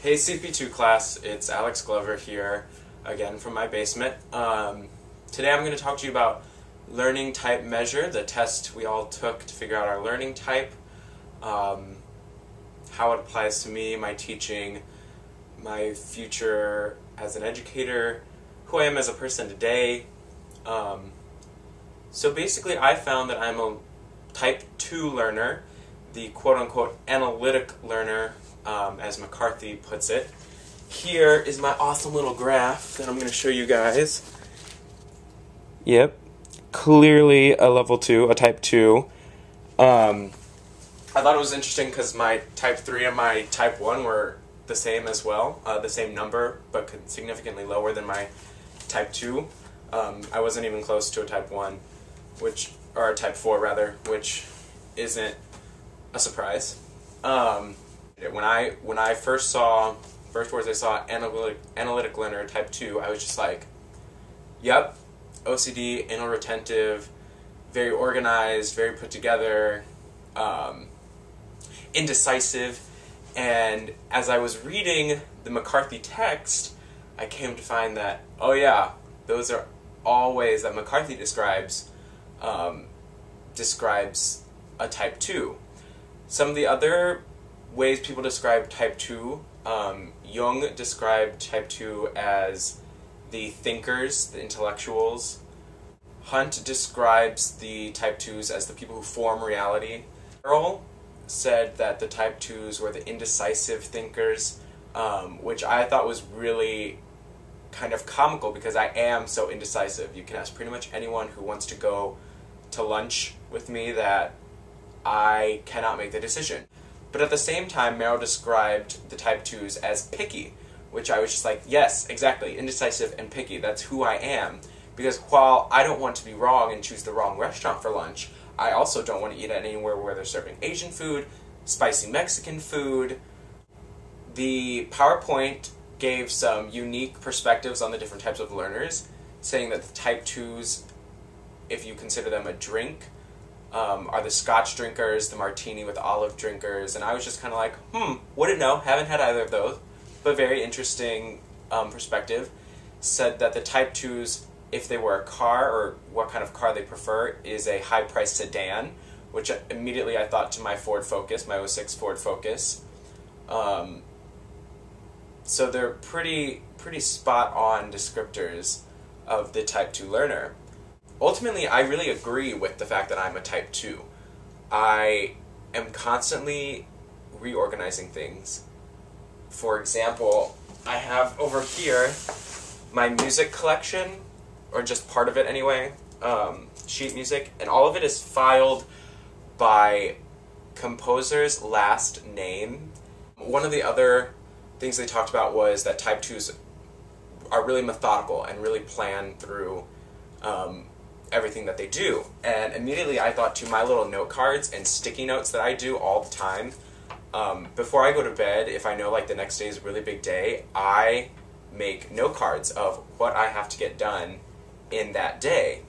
Hey CP2 class, it's Alex Glover here, again from my basement. Today I'm going to talk to you about learning type measure, the test we all took to figure out our learning type, how it applies to me, my teaching, my future as an educator, who I am as a person today. So basically I found that I'm a type 2 learner, the quote-unquote analytic learner, as McCarthy puts it. Here is my awesome little graph that I'm going to show you guys. Yep, clearly a level 2, a type 2. I thought it was interesting because my type 3 and my type 1 were the same as well, the same number, but significantly lower than my type 2. I wasn't even close to a type 1, or a type 4 rather, which isn't a surprise. When I first words I saw analytic learner type 2, I was just like, yep, OCD, anal retentive, very organized, very put together, indecisive. And as I was reading the McCarthy text, I came to find that, oh yeah, those are all ways that McCarthy describes a type 2. Some of the other ways people describe type 2, Jung described type 2 as the thinkers, the intellectuals. Hunt describes the type 2s as the people who form reality. Earl said that the type 2s were the indecisive thinkers, which I thought was really kind of comical because I am so indecisive. You can ask pretty much anyone who wants to go to lunch with me that I cannot make the decision. But at the same time, Merrill described the type 2s as picky, which I was just like, yes, exactly, indecisive and picky. That's who I am. Because while I don't want to be wrong and choose the wrong restaurant for lunch, I also don't want to eat at anywhere where they're serving Asian food, spicy Mexican food. The PowerPoint gave some unique perspectives on the different types of learners, saying that the type 2s, if you consider them a drink, are the scotch drinkers, the martini with olive drinkers, and I was just kind of like, wouldn't know, haven't had either of those, but very interesting perspective. Said that the type 2s, if they were a car, or what kind of car they prefer, is a high-priced sedan, which immediately I thought to my Ford Focus, my '06 Ford Focus. So they're pretty spot-on descriptors of the type 2 learner. Ultimately, I really agree with the fact that I'm a type 2. I am constantly reorganizing things. For example, I have over here my music collection, or just part of it anyway, sheet music, and all of it is filed by composer's last name. One of the other things they talked about was that type 2s are really methodical and really plan through everything that they do. And immediately I thought to my little note cards and sticky notes that I do all the time. Before I go to bed, if I know like the next day is a really big day, I make note cards of what I have to get done in that day.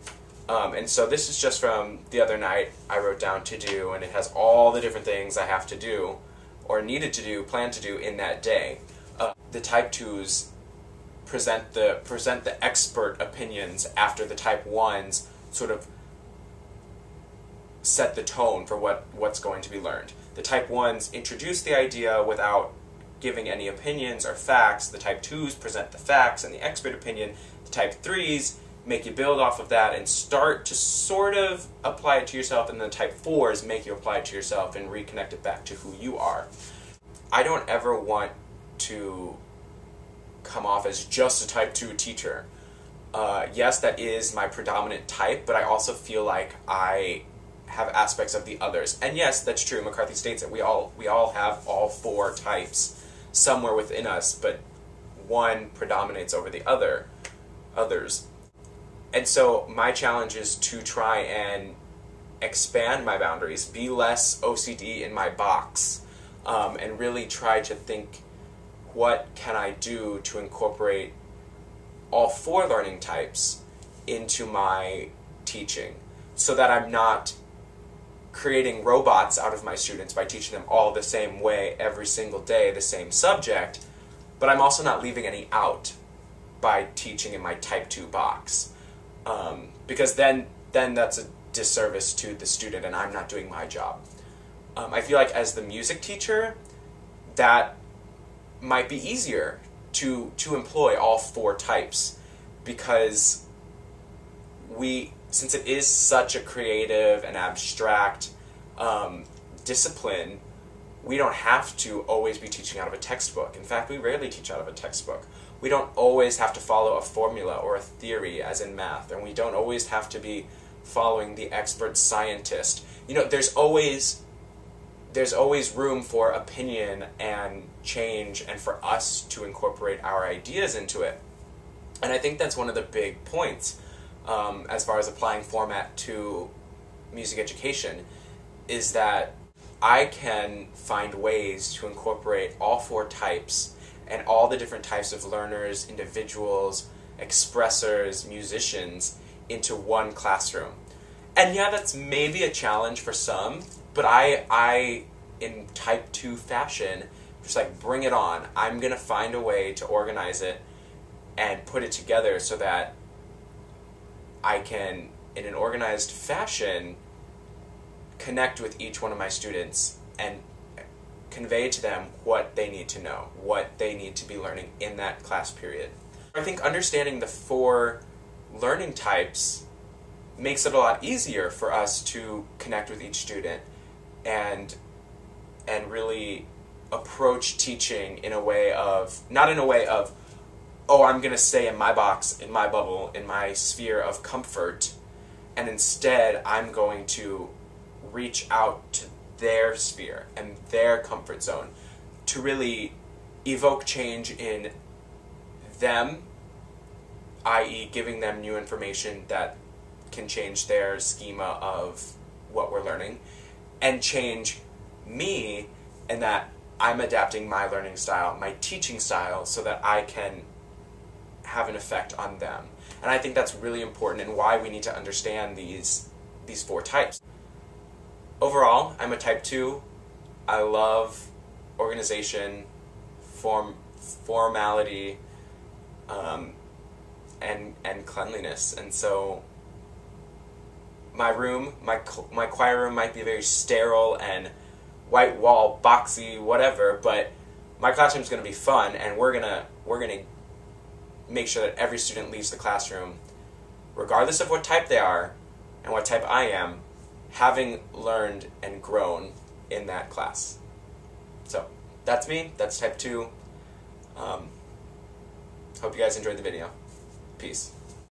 And so this is just from the other night. I wrote down to do, and it has all the different things I have to do, or needed to do, plan to do in that day. The type 2s present the expert opinions after the type 1s sort of set the tone for what's going to be learned. The type 1s introduce the idea without giving any opinions or facts. The type 2s present the facts and the expert opinion. The type 3s make you build off of that and start to sort of apply it to yourself, and the type 4s make you apply it to yourself and reconnect it back to who you are. I don't ever want to come off as just a type 2 teacher. Yes, that is my predominant type, but I also feel like I have aspects of the others. And yes, that's true. McCarthy states that we all have all 4 types somewhere within us, but one predominates over the others. And so my challenge is to try and expand my boundaries, be less OCD in my box, and really try to think, what can I do to incorporate all 4 learning types into my teaching, so that I'm not creating robots out of my students by teaching them all the same way every single day, the same subject, but I'm also not leaving any out by teaching in my type 2 box. Because then that's a disservice to the student and I'm not doing my job. I feel like as the music teacher, that might be easier to employ all 4 types, because since it is such a creative and abstract discipline, we don't have to always be teaching out of a textbook. In fact, we rarely teach out of a textbook. We don't always have to follow a formula or a theory, as in math, and we don't always have to be following the expert scientist. You know, there's always room for opinion and change, and for us to incorporate our ideas into it. And I think that's one of the big points as far as applying format to music education, is that I can find ways to incorporate all 4 types and all the different types of learners, individuals, expressors, musicians into one classroom. And yeah, that's maybe a challenge for some, but I in type 2 fashion, just like, bring it on. I'm going to find a way to organize it and put it together so that I can, in an organized fashion, connect with each one of my students and convey to them what they need to know, what they need to be learning in that class period. I think understanding the 4 learning types makes it a lot easier for us to connect with each student and really approach teaching in a way of, not in a way of, oh, I'm going to stay in my box, in my bubble, in my sphere of comfort, and instead I'm going to reach out to their sphere and their comfort zone to really evoke change in them, i.e. giving them new information that can change their schema of what we're learning, and change me in that I'm adapting my learning style, my teaching style, so that I can have an effect on them. And I think that's really important, and why we need to understand these 4 types. Overall, I'm a type 2. I love organization, formality, and cleanliness. And so my room, my choir room might be very sterile and white wall, boxy, whatever, but my classroom's going to be fun, and we're gonna make sure that every student leaves the classroom, regardless of what type they are and what type I am, having learned and grown in that class. So that's me. That's type 2. Hope you guys enjoyed the video. Peace.